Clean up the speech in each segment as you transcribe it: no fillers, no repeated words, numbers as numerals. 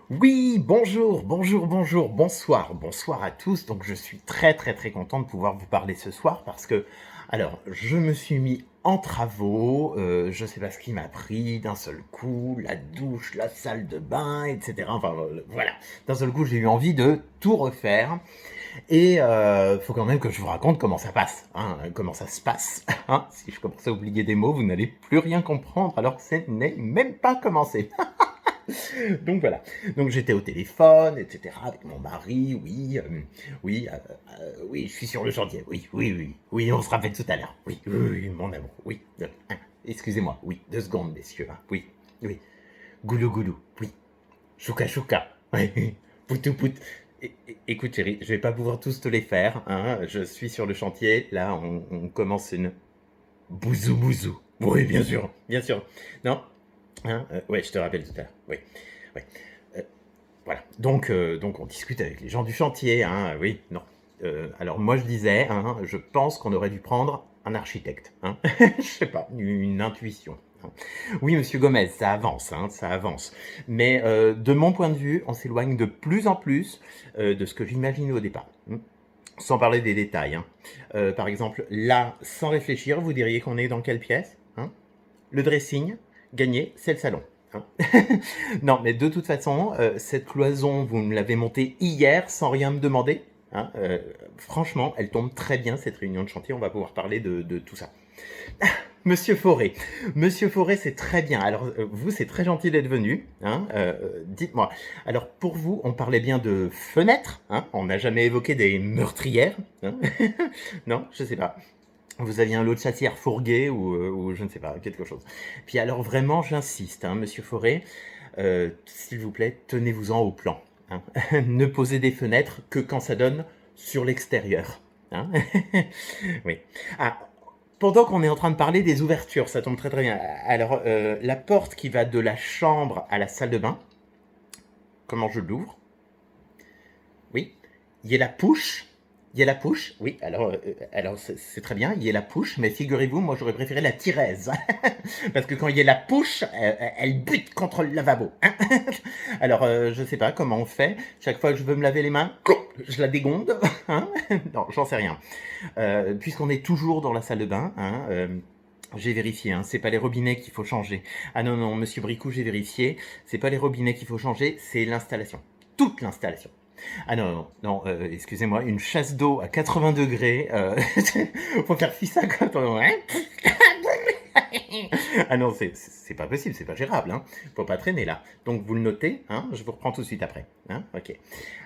Oui, bonjour, bonjour, bonjour, bonsoir, bonsoir à tous. Donc je suis très très très content de pouvoir vous parler ce soir parce que, alors, je me suis mis en travaux, je sais pas ce qui m'a pris d'un seul coup, la douche, la salle de bain, etc. Enfin voilà, d'un seul coup j'ai eu envie de tout refaire et faut quand même que je vous raconte comment ça passe, hein, comment ça se passe. Hein. Si je commence à oublier des mots, vous n'allez plus rien comprendre alors que ce n'est même pas commencé. Donc voilà. Donc j'étais au téléphone, etc. avec mon mari. Oui, oui, oui, je suis sur le chantier. Oui, oui, oui, oui, on se rappelle tout à l'heure. Oui, oui, oui, mon amour. Oui. Excusez-moi. Oui, 2 secondes, messieurs. Hein. Oui, oui. Goulou, goulou. Oui. Chouka, chouka. Oui. Poutou, pout. Écoute, chérie, je vais pas pouvoir tous te les faire. Hein. Je suis sur le chantier. Là, on commence une bouzou, bouzou. Oui, bien sûr, bien sûr. Non. Hein, ouais, je te rappelle tout à l'heure. Oui, oui. Euh, voilà. Donc on discute avec les gens du chantier. Hein, oui, non. Alors moi je disais, hein, je pense qu'on aurait dû prendre un architecte. Hein. Je sais pas, une intuition. Hein. Oui, monsieur Gomez, ça avance, hein, ça avance. Mais de mon point de vue, on s'éloigne de plus en plus de ce que j'imaginais au départ. Hein. Sans parler des détails. Hein. Par exemple, là, sans réfléchir, vous diriez qu'on est dans quelle pièce? Hein? Le dressing, gagné, c'est le salon. Hein. Non, mais de toute façon, cette cloison, vous me l'avez montée hier sans rien me demander. Hein, franchement, elle tombe très bien, cette réunion de chantier. On va pouvoir parler de tout ça. Monsieur Forêt. Monsieur Forêt, c'est très bien. Alors, vous, c'est très gentil d'être venu. Hein, dites-moi. Alors, pour vous, on parlait bien de fenêtres. Hein, on n'a jamais évoqué des meurtrières. Hein. Non, je sais pas. Vous aviez un lot de chassières fourguées ou je ne sais pas, quelque chose. Puis alors vraiment, j'insiste, hein, monsieur Forêt, s'il vous plaît, tenez-vous-en au plan. Hein. Ne posez des fenêtres que quand ça donne sur l'extérieur. Hein. Oui. Ah, pendant qu'on est en train de parler des ouvertures, ça tombe très très bien. Alors, la porte qui va de la chambre à la salle de bain, comment je l'ouvre? Oui. Il y a la push. Il y a la push, oui, alors c'est très bien, il y a la push, mais figurez-vous, moi j'aurais préféré la tiresse. Parce que quand il y a la push, elle bute contre le lavabo. Hein. Alors, je sais pas comment on fait. Chaque fois que je veux me laver les mains, je la dégonde. Hein. Non, j'en sais rien. Puisqu'on est toujours dans la salle de bain, hein, j'ai vérifié, hein, c'est pas les robinets qu'il faut changer. Ah non, non, monsieur Bricou, j'ai vérifié, c'est pas les robinets qu'il faut changer, c'est l'installation. Toute l'installation. Ah non, non, non, excusez-moi, une chasse d'eau à 80 degrés, faut faire fi ça quand on... Hein. Ah non, c'est pas possible, c'est pas gérable, hein. Faut pas traîner là. Donc vous le notez, hein, je vous reprends tout de suite après. Hein, ok.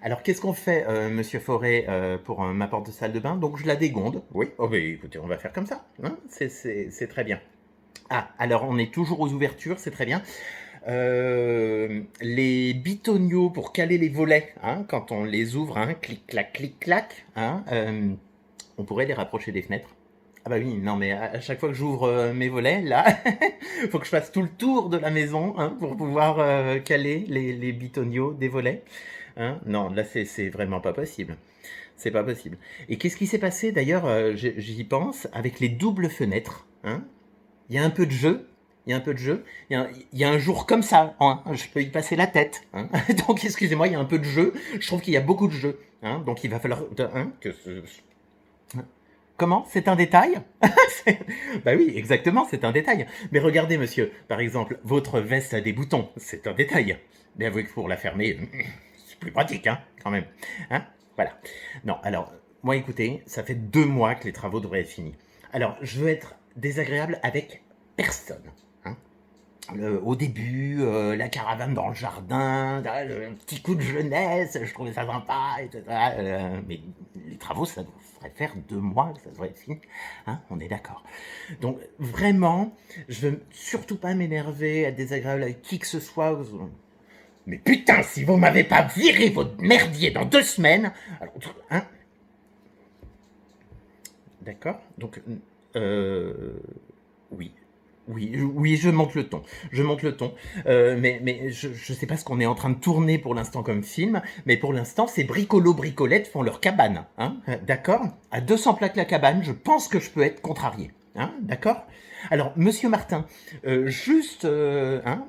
Alors qu'est-ce qu'on fait, monsieur Forêt, pour ma porte de salle de bain? Donc je la dégonde, oui. Oh bah écoutez, on va faire comme ça, hein, c'est très bien. Ah, alors on est toujours aux ouvertures, c'est très bien. Les bitoniaux pour caler les volets, hein, quand on les ouvre, hein, clic clac, hein, on pourrait les rapprocher des fenêtres. Ah bah oui, non mais à chaque fois que j'ouvre mes volets, là, faut que je fasse tout le tour de la maison, hein, pour pouvoir caler les bitoniaux des volets. Hein. Non, là c'est vraiment pas possible. C'est pas possible. Et qu'est-ce qui s'est passé d'ailleurs, j'y pense, avec les doubles fenêtres, hein? Il y a un peu de jeu. Il y a un peu de jeu. Il y a un jour comme ça. Hein, je peux y passer la tête. Hein. Donc, excusez-moi, il y a un peu de jeu. Je trouve qu'il y a beaucoup de jeu. Hein. Donc, il va falloir... Hein, Comment? C'est un détail? Bah oui, exactement, c'est un détail. Mais regardez, monsieur, par exemple, votre veste a des boutons. C'est un détail. Mais avouez que pour la fermer, c'est plus pratique, hein, quand même. Hein. Voilà. Non, alors, moi, écoutez, ça fait 2 mois que les travaux devraient être finis. Alors, je veux être désagréable avec personne. Hein. Au début, la caravane dans le jardin, le petit coup de jeunesse, je trouvais ça sympa, etc. Mais les travaux, ça devrait faire 2 mois que ça devrait être fini. Hein, on est d'accord. Donc, vraiment, je veux surtout pas m'énerver, être désagréable avec qui que ce soit. Mais putain, si vous m'avez pas viré votre merdier dans 2 semaines, alors, hein. D'accord. Donc, oui. Oui, oui, je monte le ton. Je monte le ton. Mais je sais pas ce qu'on est en train de tourner pour l'instant comme film, mais pour l'instant, ces bricolos-bricolettes font leur cabane. Hein, d'accord. À 200 plaques la cabane, je pense que je peux être contrarié. Hein, d'accord. Alors, monsieur Martin, juste... hein,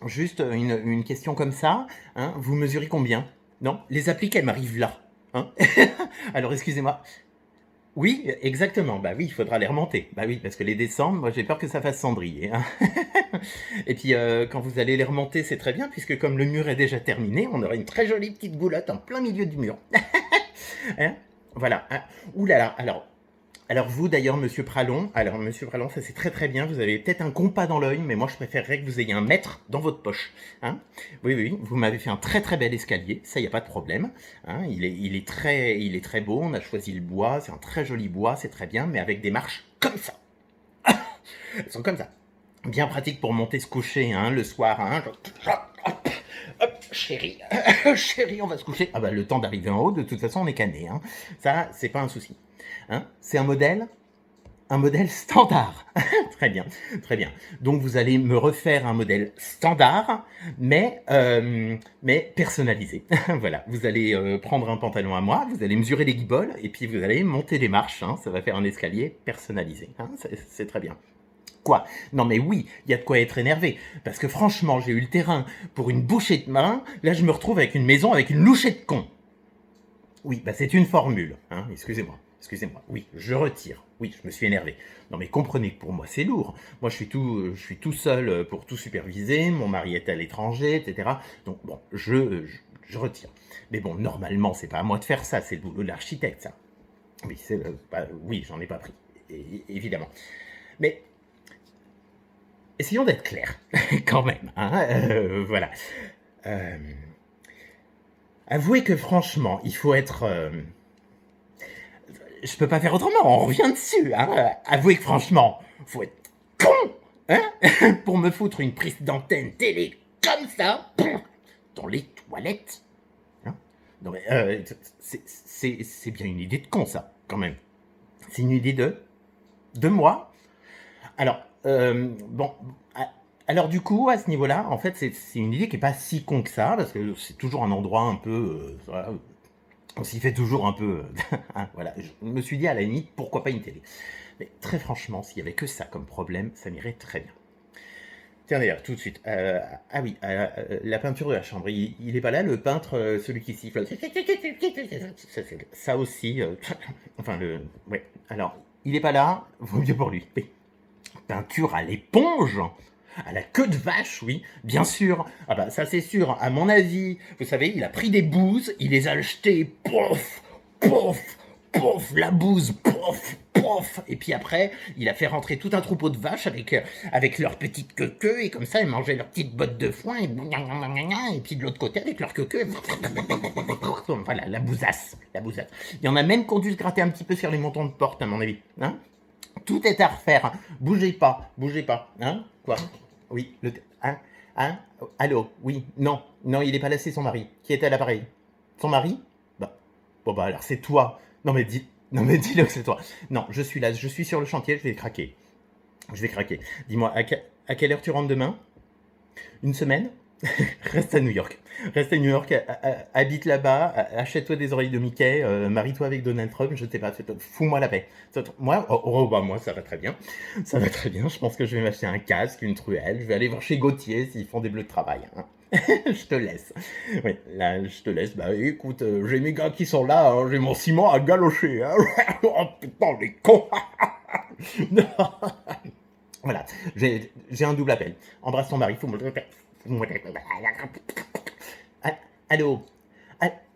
Juste une question comme ça, hein, vous mesurez combien? Non? Les appliques, elles m'arrivent là, hein? Alors excusez-moi. Oui, exactement, bah oui, il faudra les remonter. Bah oui, parce que les descendre, moi j'ai peur que ça fasse cendrier, hein. Et puis quand vous allez les remonter, c'est très bien, puisque comme le mur est déjà terminé, on aura une très jolie petite goulotte en plein milieu du mur. Hein? Voilà. Hein. Ouh là là, alors vous d'ailleurs, Monsieur Pralon, ça c'est très très bien, vous avez peut-être un compas dans l'œil, mais moi je préférerais que vous ayez un mètre dans votre poche. Hein. Oui, oui, vous m'avez fait un très très bel escalier, ça y a pas de problème. Hein. Il est très beau, on a choisi le bois, c'est un très joli bois, c'est très bien, mais avec des marches comme ça. Elles sont comme ça. Bien pratique pour monter se coucher hein, le soir. Hein. Hop, chérie, chérie, on va se coucher. Ah bah le temps d'arriver en haut, de toute façon on est cané. Hein. Ça, c'est pas un souci. Hein. C'est un modèle standard. Très bien, très bien. Donc vous allez me refaire un modèle standard, mais personnalisé. Voilà, vous allez prendre un pantalon à moi, vous allez mesurer les guiboles, et puis vous allez monter les marches. Hein, ça va faire un escalier personnalisé. Hein, c'est très bien. Quoi? Non mais oui, il y a de quoi être énervé. Parce que franchement, j'ai eu le terrain pour une bouchée de main, là je me retrouve avec une maison avec une louchée de con. Oui, bah c'est une formule, hein, excusez-moi. Excusez-moi, oui, je retire. Oui, je me suis énervé. Non mais comprenez que pour moi c'est lourd. Moi je suis tout seul pour tout superviser, mon mari est à l'étranger, etc. Donc bon, je retire. Mais bon, normalement c'est pas à moi de faire ça, c'est le boulot de l'architecte, ça. Oui, oui, j'en ai pas pris, évidemment. Mais essayons d'être clairs, quand même. Hein, voilà. Euh, avouez que franchement, il faut être... je peux pas faire autrement, on revient dessus. Hein. Avouez que franchement, faut être con hein, pour me foutre une prise d'antenne télé comme ça dans les toilettes. Hein. Non mais c'est bien une idée de con ça, quand même. C'est une idée de moi. Alors, bon, alors du coup, à ce niveau-là, en fait, c'est une idée qui est pas si con que ça, parce que c'est toujours un endroit un peu... voilà, on s'y fait toujours un peu... hein, voilà, je me suis dit, à la limite, pourquoi pas une télé? Mais très franchement, s'il y avait que ça comme problème, ça m'irait très bien. Tiens d'ailleurs, tout de suite. Ah oui, la peinture de la chambre, il est pas là, le peintre, celui qui siffle. Ça aussi, enfin le... Ouais, alors, il est pas là, vaut mieux pour lui. Peinture à l'éponge? À la queue de vache, oui, bien sûr. Ah bah ça c'est sûr, à mon avis. Vous savez, il a pris des bouses, il les a jetées, pouf, pouf, pouf, la bouse, pouf, pouf. Et puis après, il a fait rentrer tout un troupeau de vaches avec leurs petites queues et comme ça, ils mangeaient leurs petites bottes de foin et puis de l'autre côté, avec leurs queues. Voilà, la bousasse, la bousasse. Il y en a même qui ont dû se gratter un petit peu sur les montants de porte, à mon avis. Hein. Tout est à refaire. Bougez pas, bougez pas. Hein? Quoi? Oui, hein? Hein? Allô? Oui, non, non, il est pas là, c'est son mari. Qui est à l'appareil? Son mari? Bah, bon bah alors c'est toi. Non mais dis-le que c'est toi. Non, je suis là, je suis sur le chantier, je vais craquer. Je vais craquer. Dis-moi, à quelle heure tu rentres demain? Une semaine? Reste à New York. Reste à New York, habite là-bas, achète-toi des oreilles de Mickey, marie-toi avec Donald Trump, je sais pas, fous-moi la paix. Moi, bah moi ça va très bien. Ça va très bien, je pense que je vais m'acheter un casque, une truelle, je vais aller voir chez Gauthier s'ils font des bleus de travail. Hein. Je te laisse. Oui, là, je te laisse. Bah écoute, j'ai mes gars qui sont là, hein, j'ai mon ciment à galocher. Hein. Oh putain, les cons. Voilà, j'ai un double appel. Embrasse ton mari, faut me le répéter. Ah, allô?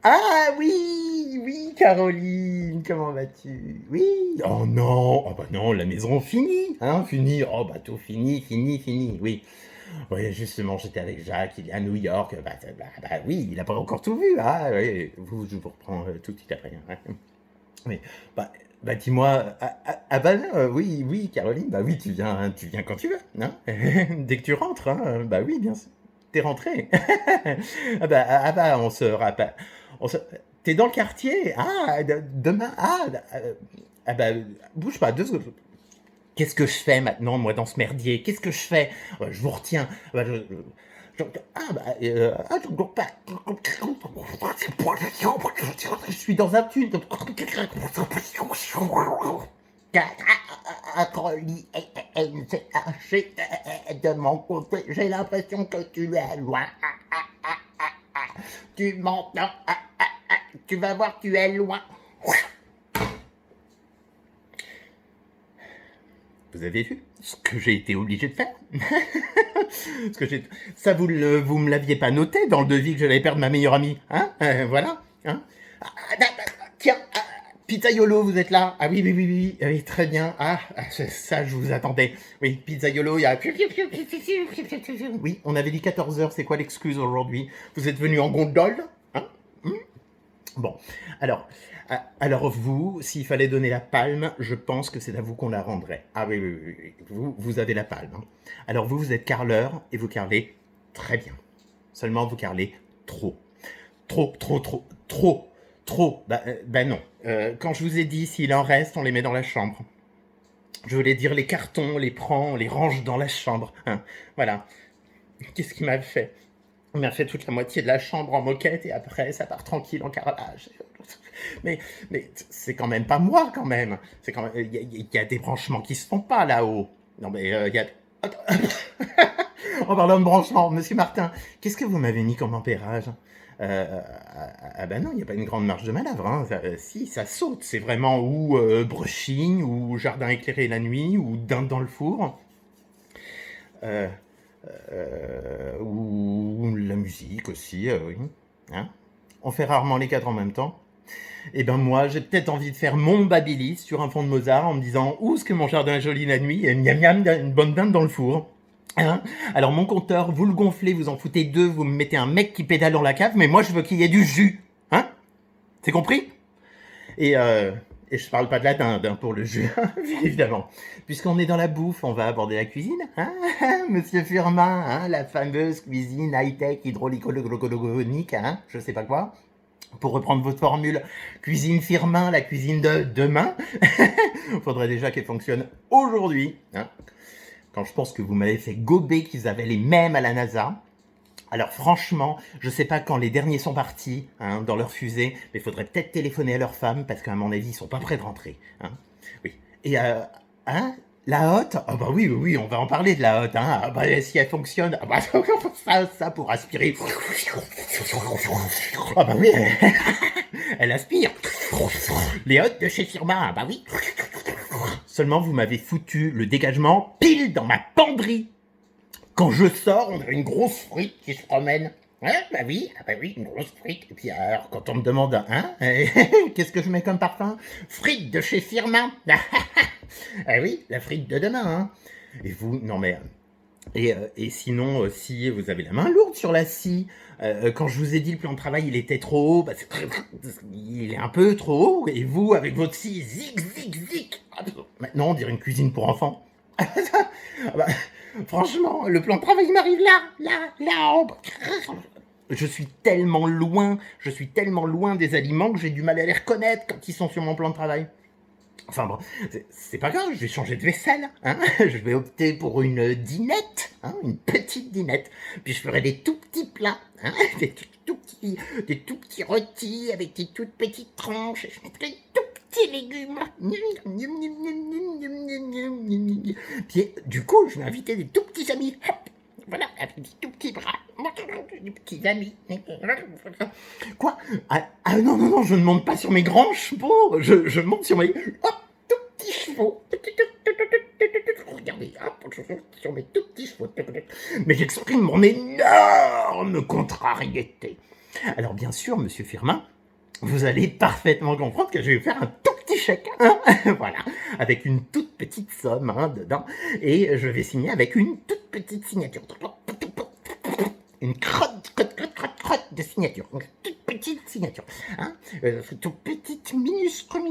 Ah oui, oui, Caroline, comment vas-tu? Oui. Oh non, oh bah non, la maison finie, hein, fini. Oh bah tout fini, fini, fini, oui. Oui, justement, j'étais avec Jacques, il est à New York. Bah oui, il a pas encore tout vu, hein. Oui, je vous reprends tout de suite après. Hein. Oui, bah, bah dis-moi, bah oui, oui, Caroline, bah oui, tu viens quand tu veux, hein. Dès que tu rentres, hein, bah oui, bien sûr. T'es rentré. Ah bah, on se rappelle. On se... T'es dans le quartier? Ah, demain, ah bah, bouge pas, 2 secondes. Qu'est-ce que je fais maintenant, moi, dans ce merdier? Qu'est-ce que je fais? Je vous retiens. Bah, je suis dans un tunnel. N-C-H, de mon côté, j'ai l'impression que tu es loin. Tu m'entends? Tu vas voir, tu es loin. Vous avez vu ce que j'ai été obligé de faire? Ça, vous me l'aviez pas noté dans le devis que j'allais perdre ma meilleure amie, hein? Voilà, hein? Tiens, Pizzaiolo, vous êtes là? Ah oui, oui, oui, oui, oui, très bien. Ça, je vous attendais. Oui, Pizzaiolo, il y a... Oui, on avait dit 14 heures, c'est quoi l'excuse aujourd'hui? Vous êtes venu en gondole? Hein? Bon, alors vous, s'il fallait donner la palme, je pense que c'est à vous qu'on la rendrait. Ah oui, oui, oui, oui. Vous avez la palme. Hein. Alors vous êtes carleur et vous carlez très bien. Seulement vous carlez trop. Trop. Ben non. Quand je vous ai dit, s'il en reste, on les met dans la chambre. Je voulais dire les cartons, on les prend, on les range dans la chambre. Hein. Voilà. Qu'est-ce qu'il m'a fait? Il m'a fait toute la moitié de la chambre en moquette et après, ça part tranquille en carrelage. Mais c'est quand même pas moi, quand même. C'est quand même, il y a des branchements qui se font pas là-haut. Non, mais il y a... En parlant de branchement, monsieur Martin, qu'est-ce que vous m'avez mis comme ampérage? Ben non, il n'y a pas une grande marge de manœuvre. Hein. Si, ça saute. C'est vraiment ou brushing, ou jardin éclairé la nuit, ou dinde dans le four. Ou la musique aussi, oui. Hein, on fait rarement les quatre en même temps. Et ben moi, j'ai peut-être envie de faire mon Babilis sur un fond de Mozart en me disant « Ouh, ce que mon jardin est joli la nuit, et miam miam, une bonne dinde dans le four ». Hein, alors mon compteur, vous le gonflez, vous en foutez deux, vous me mettez un mec qui pédale dans la cave, mais moi je veux qu'il y ait du jus. Hein? C'est compris? Et je parle pas de la dinde hein, pour le jus, évidemment. Puisqu'on est dans la bouffe, on va aborder la cuisine. Hein, monsieur Firmin, hein, la fameuse cuisine high-tech hydraulico-logonique, hein, je sais pas quoi. Pour reprendre votre formule, cuisine Firmin, la cuisine de demain. Faudrait déjà qu'elle fonctionne aujourd'hui. Hein. Quand je pense que vous m'avez fait gober qu'ils avaient les mêmes à la NASA. Alors franchement, je sais pas quand les derniers sont partis hein, dans leur fusée, mais il faudrait peut-être téléphoner à leurs femmes parce qu'à mon avis, ils sont pas prêts de rentrer. Hein. Oui. Et hein, la hotte, ah bah oui, on va en parler de la hotte. Hein. Ah bah si elle fonctionne, ah bah ça pour aspirer. Ah bah oui, elle aspire. Les hottes de chez Firma, ah bah oui. Seulement vous m'avez foutu le dégagement pile dans ma penderie. Quand je sors, on a une grosse frite qui se promène. Hein, bah oui, une grosse frite. Et puis alors, quand on me demande, hein, qu'est-ce que je mets comme parfum? Frite de chez Firmin. Ah oui, la frite de demain. Hein. Et vous, non mais... Et sinon, si vous avez la main lourde sur la scie, quand je vous ai dit le plan de travail, il était trop haut, bah il est un peu trop haut, et vous, avec votre scie, zig. Maintenant, on dirait une cuisine pour enfants. Bah, franchement, le plan de travail il m'arrive là. Je suis tellement loin des aliments que j'ai du mal à les reconnaître quand ils sont sur mon plan de travail. Enfin bon, c'est pas grave, je vais changer de vaisselle. Hein. Je vais opter pour une dinette, hein, une petite dinette. Puis je ferai des tout petits plats, hein, des tout petits rôtis avec des toutes petites tranches. Je mettrai des tout petits légumes. Puis du coup, je vais inviter des tout petits amis. Hop, voilà, avec des tout petits bras. Des petits amis. Quoi? Non, je ne monte pas sur mes grands chevaux. Je monte sur mes tout petits chevaux. Regardez, sur mes tout petits chevaux. Mais j'exprime mon énorme contrariété. Alors bien sûr, monsieur Firmin, vous allez parfaitement comprendre que je vais faire un tout petit chèque, hein, voilà, avec une toute petite somme hein, dedans, et je vais signer avec une toute petite signature. Une crotte de signature, une toute petite signature, hein, toute petite minuscule.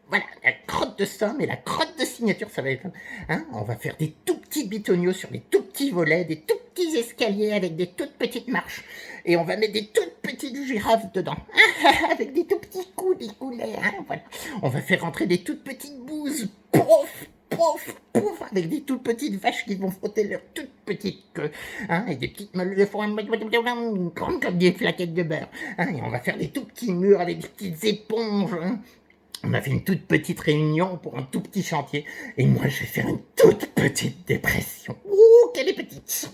Voilà, la crotte de somme et la crotte de signature, ça va être... Hein, on va faire des tout petits bitonios sur des tout petits volets, des tout petits escaliers avec des toutes petites marches. Et on va mettre des toutes petites girafes dedans, avec des tout petits coups, des coulets. Hein, voilà. On va faire rentrer des toutes petites bouses, pouf, avec des toutes petites vaches qui vont frotter leur toute petite queue, hein, et des petites meules de foin, grandes comme des flaquettes de beurre. Hein, et on va faire des tout petits murs avec des petites éponges, hein. On a fait une toute petite réunion pour un tout petit chantier. Et moi, je vais faire une toute petite dépression. Ouh, quelle est petite.